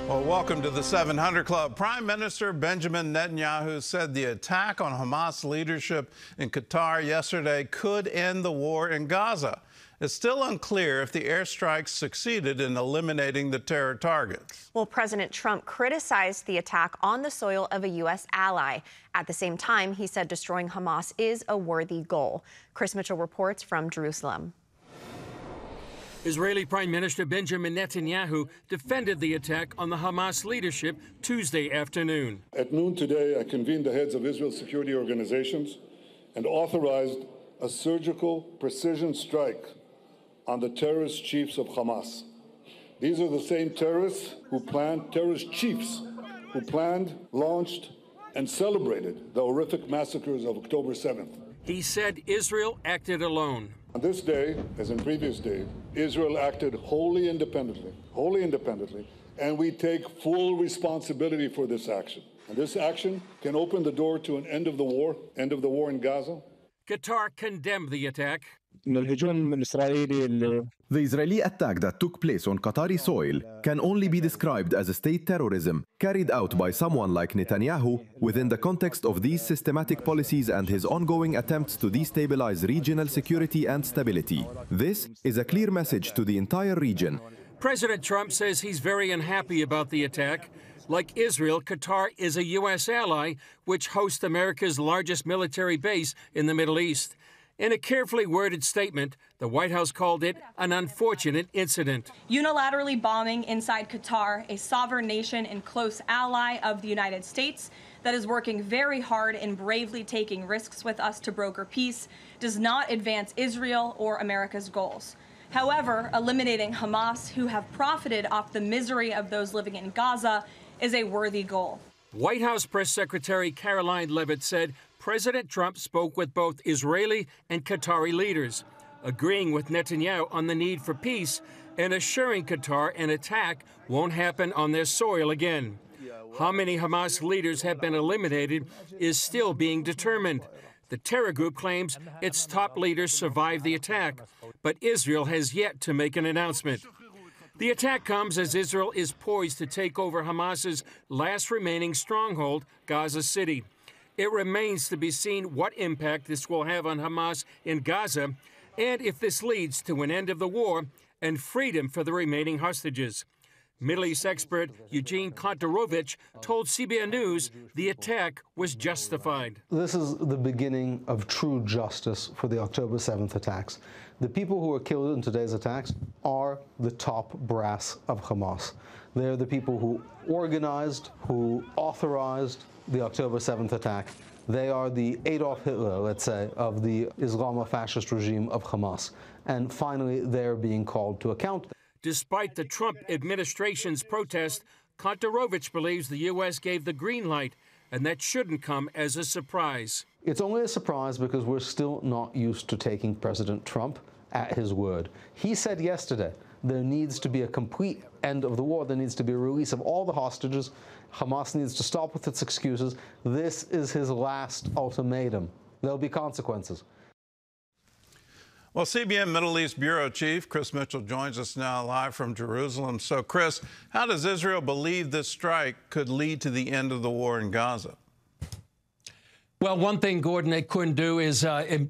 Well, welcome to the 700 Club. Prime Minister Benjamin Netanyahu said the attack on Hamas leadership in Qatar yesterday could end the war in Gaza. It's still unclear if the airstrikes succeeded in eliminating the terror targets. Well, President Trump criticized the attack on the soil of a U.S. ally. At the same time, he said destroying Hamas is a worthy goal. Chris Mitchell reports from Jerusalem. Israeli Prime Minister Benjamin Netanyahu defended the attack on the Hamas leadership Tuesday afternoon. At noon today, I convened the heads of Israel's security organizations and authorized a surgical precision strike on the terrorist chiefs of Hamas. These are the same terrorist chiefs who planned, launched, and celebrated the horrific massacres of October 7th. He said Israel acted alone. On this day, as in previous days, Israel acted wholly independently, and we take full responsibility for this action. And this action can open the door to an end of the war in Gaza. Qatar condemned the attack. The Israeli attack that took place on Qatari soil can only be described as a state terrorism carried out by someone like Netanyahu within the context of these systematic policies and his ongoing attempts to destabilize regional security and stability. This is a clear message to the entire region. President Trump says he's very unhappy about the attack. Like Israel, Qatar is a U.S. ally, which hosts America's largest military base in the Middle East. In a carefully worded statement, the White House called it an unfortunate incident. Unilaterally bombing inside Qatar, a sovereign nation and close ally of the United States that is working very hard and bravely taking risks with us to broker peace, does not advance Israel or America's goals. However, eliminating Hamas, who have profited off the misery of those living in Gaza, is a worthy goal. White House Press Secretary Caroline Leavitt said President Trump spoke with both Israeli and Qatari leaders, agreeing with Netanyahu on the need for peace and assuring Qatar an attack won't happen on their soil again. How many Hamas leaders have been eliminated is still being determined. The terror group claims its top leaders survived the attack, but Israel has yet to make an announcement. The attack comes as Israel is poised to take over Hamas's last remaining stronghold, Gaza City. It remains to be seen what impact this will have on Hamas in Gaza and if this leads to an end of the war and freedom for the remaining hostages. Middle East expert Eugene Kontorovich told CBN News the attack was justified. This is the beginning of true justice for the October 7th attacks. The people who were killed in today's attacks are the top brass of Hamas. They're the people who organized, who authorized the October 7th attack. They are the Adolf Hitler, let's say, of the Islamo-fascist regime of Hamas. And finally, they're being called to account. Despite the Trump administration's protest, Kontorovich believes the U.S. gave the green light, and that shouldn't come as a surprise. It's only a surprise because we're still not used to taking President Trump at his word. He said yesterday there needs to be a complete end of the war. There needs to be a release of all the hostages. Hamas needs to stop with its excuses. This is his last ultimatum. There'll be consequences. Well, CBN Middle East Bureau Chief Chris Mitchell joins us now live from Jerusalem. So, Chris, how does Israel believe this strike could lead to the end of the war in Gaza? Well, one thing, Gordon, they couldn't do is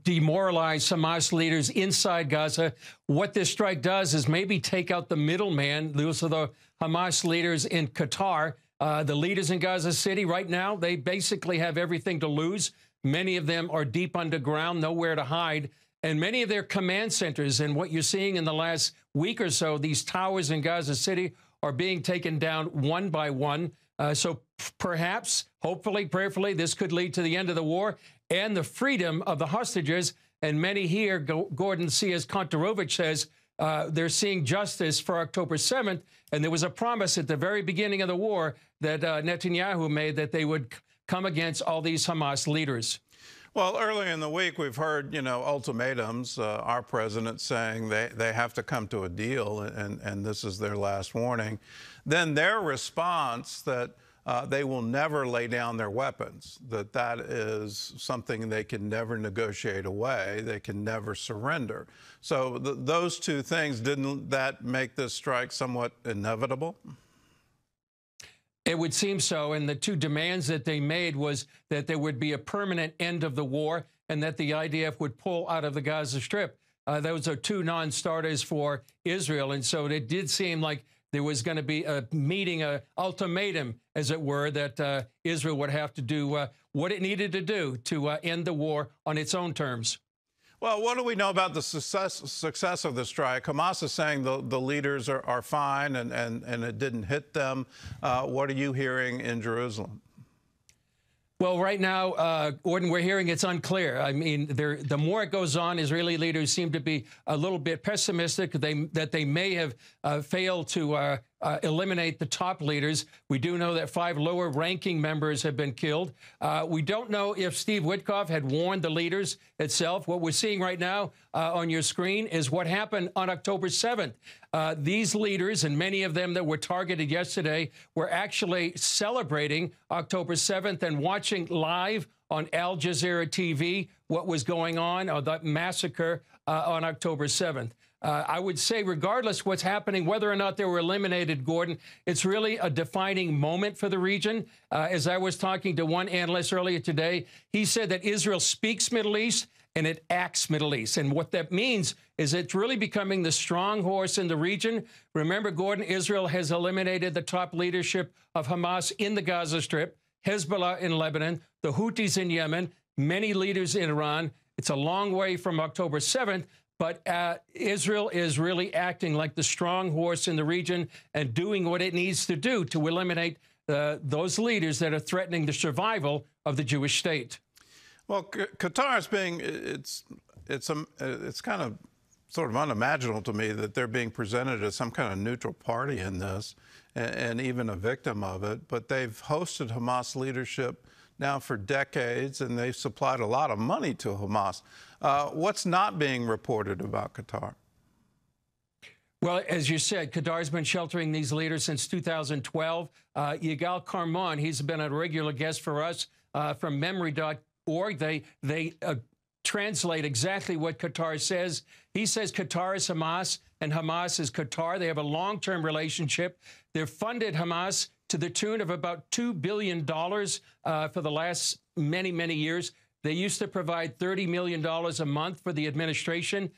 demoralize Hamas leaders inside Gaza. What this strike does is maybe take out the middleman. Those are the Hamas leaders in Qatar. The leaders in Gaza City right now, they basically have everything to lose. Many of them are deep underground, nowhere to hide. And many of their command centers, and what you're seeing in the last week or so, these towers in Gaza City are being taken down one by one. So perhaps, hopefully, prayerfully, this could lead to the end of the war and the freedom of the hostages. And many here, Gordon, see, as Kontorovich says, they're seeing justice for October 7th. And there was a promise at the very beginning of the war that Netanyahu made that they would come against all these Hamas leaders. Well, earlier in the week, we've heard, ultimatums, our president saying they have to come to a deal, and this is their last warning. Then their response that they will never lay down their weapons, that is something they can never negotiate away, they can never surrender. So those two things, didn't that make this strike somewhat inevitable? It would seem so, and the two demands that they made was that there would be a permanent end of the war and that the IDF would pull out of the Gaza Strip. Those are two non-starters for Israel, and so it did seem like there was going to be a meeting, an ultimatum, as it were, that Israel would have to do what it needed to do to end the war on its own terms. Well, what do we know about the success of the strike? Hamas is saying the leaders are fine and it didn't hit them. What are you hearing in Jerusalem? Well, right now, Gordon, we're hearing it's unclear. I mean, the more it goes on, Israeli leaders seem to be a little bit pessimistic that they may have failed to eliminate the top leaders. We do know that 5 lower-ranking members have been killed. We don't know if Steve Witkoff had warned the leaders itself. What we're seeing right now on your screen is what happened on October 7th. These leaders, and many of them that were targeted yesterday, were actually celebrating October 7th and watching live on Al Jazeera TV what was going on, or that massacre on October 7th. I would say, regardless what's happening, whether or not they were eliminated, Gordon, it's really a defining moment for the region. As I was talking to one analyst earlier today, he said that Israel speaks Middle East and it acts Middle East. And what that means is it's really becoming the strong horse in the region. Remember, Gordon, Israel has eliminated the top leadership of Hamas in the Gaza Strip, Hezbollah in Lebanon, the Houthis in Yemen, many leaders in Iran. It's a long way from October 7th. But Israel is really acting like the strong horse in the region and doing what it needs to do to eliminate those leaders that are threatening the survival of the Jewish state. Well, Qatar is being, it's kind of sort of unimaginable to me that they're being presented as some kind of neutral party in this and even a victim of it. But they've hosted Hamas leadership now for decades, and they've supplied a lot of money to Hamas. What's not being reported about Qatar? Well, as you said, Qatar's been sheltering these leaders since 2012. Yigal Karman, he's been a regular guest for us from memory.org. They translate exactly what Qatar says. He says Qatar is Hamas and Hamas is Qatar. They have a long-term relationship. They've funded Hamas to the tune of about $2 billion for the last many, many years. They used to provide $30 million a month for the administration.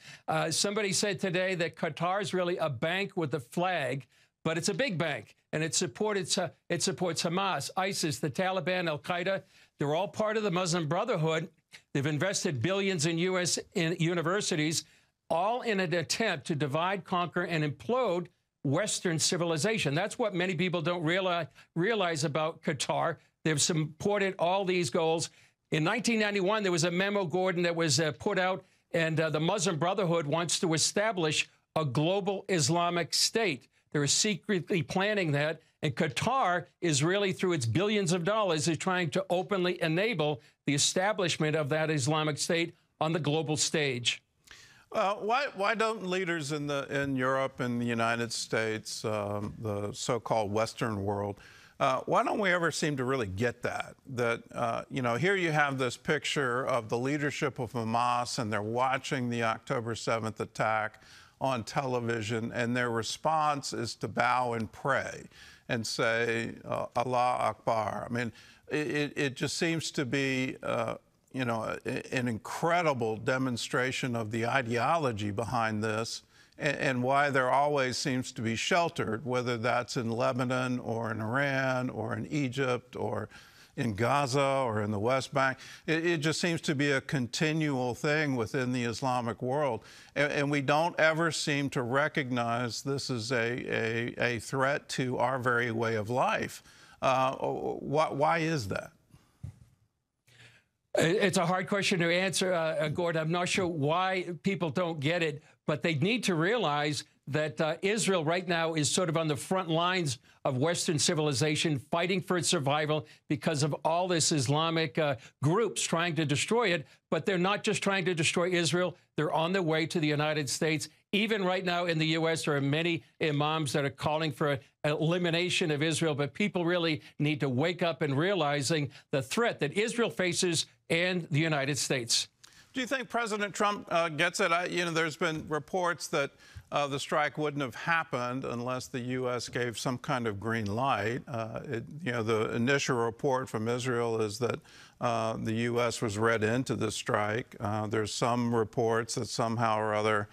Somebody said today that Qatar is really a bank with a flag, but it's a big bank, and it supports Hamas, ISIS, the Taliban, Al-Qaeda. They're all part of the Muslim Brotherhood. They've invested billions in U.S. universities, all in an attempt to divide, conquer, and implode Western civilization. That's what many people don't realize about Qatar. They've supported all these goals. In 1991, there was a memo, Gordon, that was put out, and the Muslim Brotherhood wants to establish a global Islamic state. They're secretly planning that, and Qatar is really, through its billions of dollars, is trying to openly enable the establishment of that Islamic state on the global stage. Why don't leaders in Europe and the United States, the so-called Western world, why don't we ever seem to really get that? That, you know, here you have this picture of the leadership of Hamas, and they're watching the October 7th attack on television, and their response is to bow and pray and say, Allah Akbar. I mean, it just seems to be you know, an incredible demonstration of the ideology behind this and why there always seems to be sheltered, whether that's in Lebanon or in Iran or in Egypt or in Gaza or in the West Bank. It just seems to be a continual thing within the Islamic world. And we don't ever seem to recognize this as a threat to our very way of life. Why is that? It's a hard question to answer, Gordon. I'm not sure why people don't get it, but they need to realize that Israel right now is sort of on the front lines of Western civilization, fighting for its survival because of all this Islamic groups trying to destroy it. But they're not just trying to destroy Israel. They're on their way to the United States. Even right now in the U.S., there are many imams that are calling for an elimination of Israel. But people really need to wake up and realizing the threat that Israel faces and the United States. Do you think President Trump gets it? You know, there's been reports that the strike wouldn't have happened unless the U.S. gave some kind of green light. The initial report from Israel is that the U.S. was read into the strike. There's some reports that somehow or other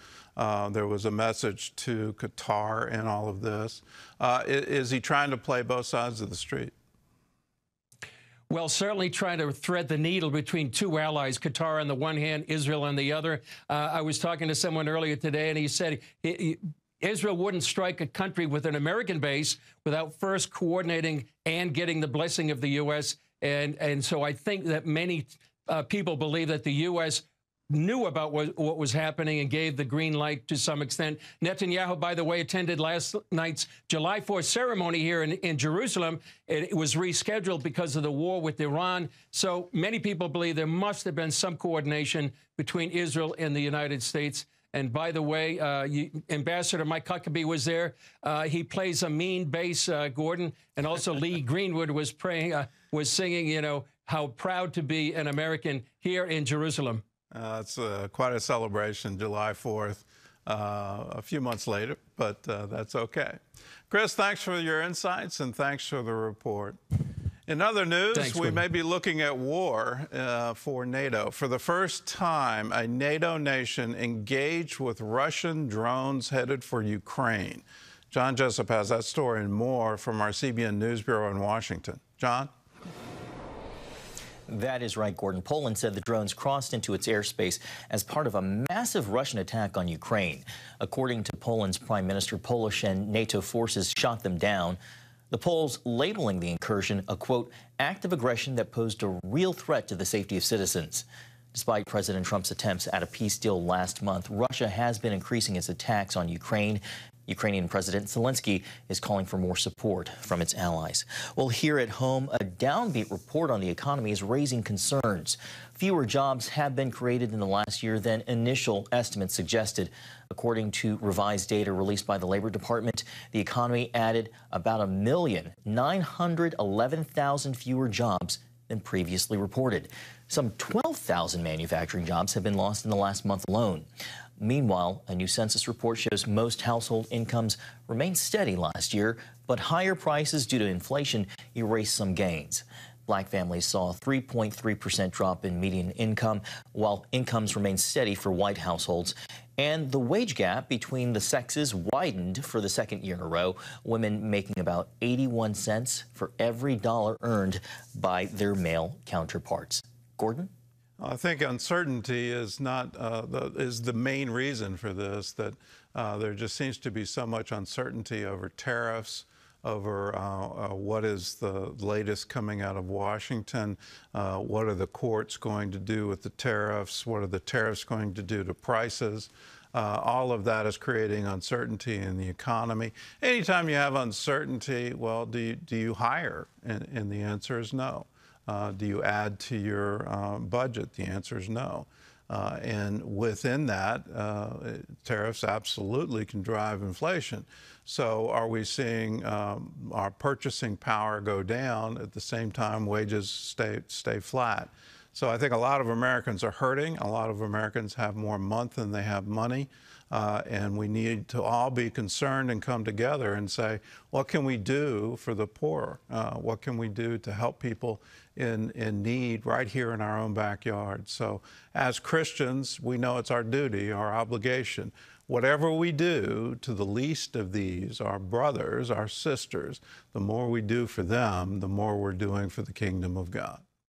there was a message to Qatar in all of this. Is he trying to play both sides of the street? Well, certainly trying to thread the needle between two allies, Qatar on the one hand, Israel on the other. I was talking to someone earlier today, and he said Israel wouldn't strike a country with an American base without first coordinating and getting the blessing of the U.S. And so I think that many people believe that the U.S. knew about what was happening and gave the green light to some extent. Netanyahu, by the way, attended last night's July 4th ceremony here in Jerusalem. It was rescheduled because of the war with Iran. So many people believe there must have been some coordination between Israel and the United States. And by the way, Ambassador Mike Huckabee was there. He plays a mean bass, Gordon. And also Lee Greenwood was singing, you know, how proud to be an American here in Jerusalem. It's quite a celebration, July 4th, a few months later, but that's okay. Chris, thanks for your insights and thanks for the report. In other news, we may be looking at war for NATO. For the first time, a NATO nation engaged with Russian drones headed for Ukraine. John Jessup has that story and more from our CBN News Bureau in Washington. John? That is right, Gordon. Poland said the drones crossed into its airspace as part of a massive Russian attack on Ukraine. According to Poland's prime minister, Polish and NATO forces shot them down. The Poles labeling the incursion a, quote, act of aggression that posed a real threat to the safety of citizens. Despite President Trump's attempts at a peace deal last month, Russia has been increasing its attacks on Ukraine. Ukrainian President Zelensky is calling for more support from its allies. Well, here at home, a downbeat report on the economy is raising concerns. Fewer jobs have been created in the last year than initial estimates suggested. According to revised data released by the Labor Department, the economy added about 1,911,000 fewer jobs than previously reported. Some 12,000 manufacturing jobs have been lost in the last month alone. Meanwhile, a new census report shows most household incomes remained steady last year, but higher prices due to inflation erased some gains. Black families saw a 3.3% drop in median income, while incomes remained steady for white households. And the wage gap between the sexes widened for the second year in a row, women making about 81 cents for every dollar earned by their male counterparts. Gordon? I think uncertainty is not the main reason for this, that there just seems to be so much uncertainty over tariffs, over what is the latest coming out of Washington, what are the courts going to do with the tariffs, what are the tariffs going to do to prices. All of that is creating uncertainty in the economy. Anytime you have uncertainty, well, do you hire? And the answer is no. Do you add to your budget? The answer is no. And within that, tariffs absolutely can drive inflation. So are we seeing our purchasing power go down at the same time wages stay flat? So I think a lot of Americans are hurting. A lot of Americans have more month than they have money. And we need to all be concerned and come together and say, what can we do for the poor? What can we do to help people in need right here in our own backyard? So as Christians, we know it's our duty, our obligation. Whatever we do to the least of these, our brothers, our sisters, the more we do for them, the more we're doing for the kingdom of God.